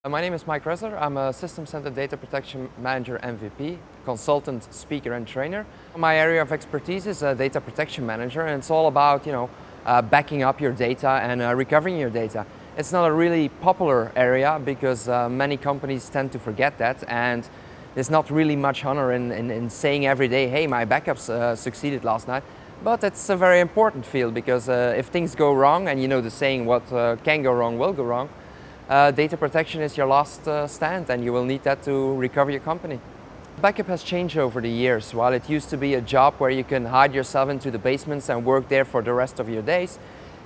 My name is Mike Resseler. I'm a System Center Data Protection Manager MVP, consultant, speaker and trainer. My area of expertise is a data protection manager, and it's all about backing up your data and recovering your data. It's not a really popular area because many companies tend to forget that, and there's not really much honor in saying every day, hey, my backups succeeded last night. But it's a very important field because if things go wrong, and you know the saying, what can go wrong will go wrong, data protection is your last stand, and you will need that to recover your company. Backup has changed over the years. While it used to be a job where you can hide yourself into the basements and work there for the rest of your days,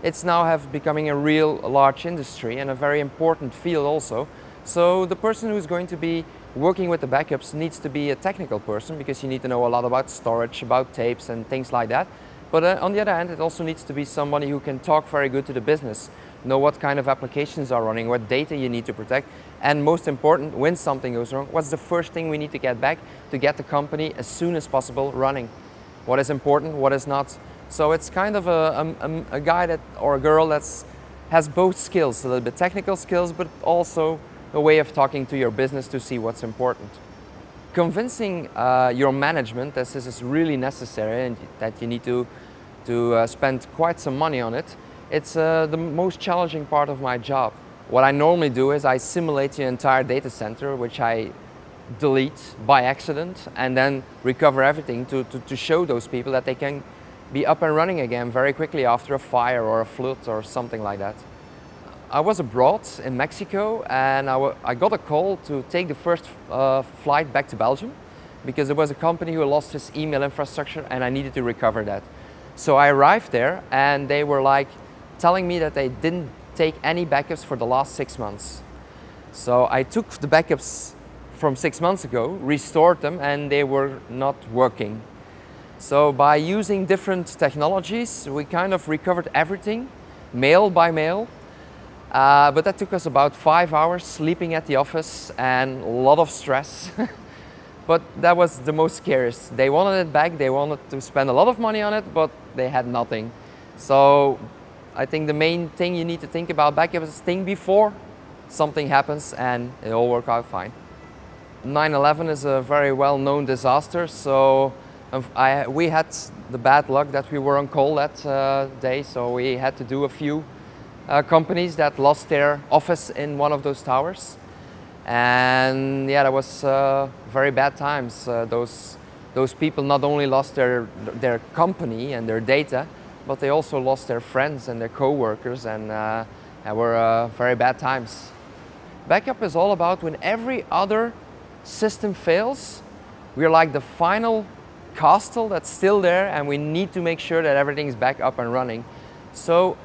it's now becoming a real large industry and a very important field also. So the person who's going to be working with the backups needs to be a technical person, because you need to know a lot about storage, about tapes and things like that. But on the other hand, it also needs to be somebody who can talk very good to the business, know what kind of applications are running, what data you need to protect, and most important, when something goes wrong, what's the first thing we need to get back to get the company as soon as possible running? What is important, what is not? So it's kind of a guy or a girl that has both skills, a little bit technical skills, but also a way of talking to your business to see what's important. Convincing your management that this is really necessary and that you need to spend quite some money on it, it's the most challenging part of my job. What I normally do is I simulate the entire data center, which I delete by accident, and then recover everything to show those people that they can be up and running again very quickly after a fire or a flood or something like that. I was abroad in Mexico, and I got a call to take the first flight back to Belgium, because there was a company who lost his email infrastructure and I needed to recover that. So I arrived there and they were like telling me that they didn't take any backups for the last 6 months. So I took the backups from 6 months ago, restored them, and they were not working. So by using different technologies, we kind of recovered everything, mail by mail. But that took us about 5 hours sleeping at the office and a lot of stress. But that was the most scariest. They wanted it back, they wanted to spend a lot of money on it, but they had nothing. So I think the main thing you need to think about backup is think before something happens, and it all worked out fine. 9/11 is a very well-known disaster, so we had the bad luck that we were on call that day, so we had to do a few companies that lost their office in one of those towers. And yeah, that was very bad times. Those people not only lost their company and their data, but they also lost their friends and their co-workers, and were very bad times. Backup is all about when every other system fails, we're like the final castle that's still there, and we need to make sure that everything's back up and running. So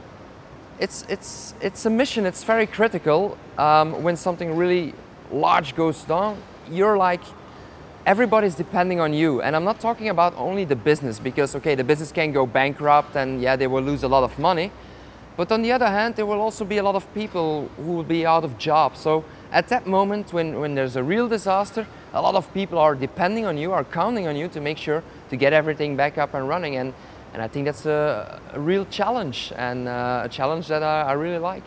it's a mission. It's very critical. When something really large goes down, you're like, everybody's depending on you. And I'm not talking about only the business, because okay, the business can go bankrupt and yeah, they will lose a lot of money. But on the other hand, there will also be a lot of people who will be out of jobs. So at that moment, when there's a real disaster, a lot of people are depending on you, are counting on you to make sure to get everything back up and running. And I think that's a real challenge, and a challenge that I really like.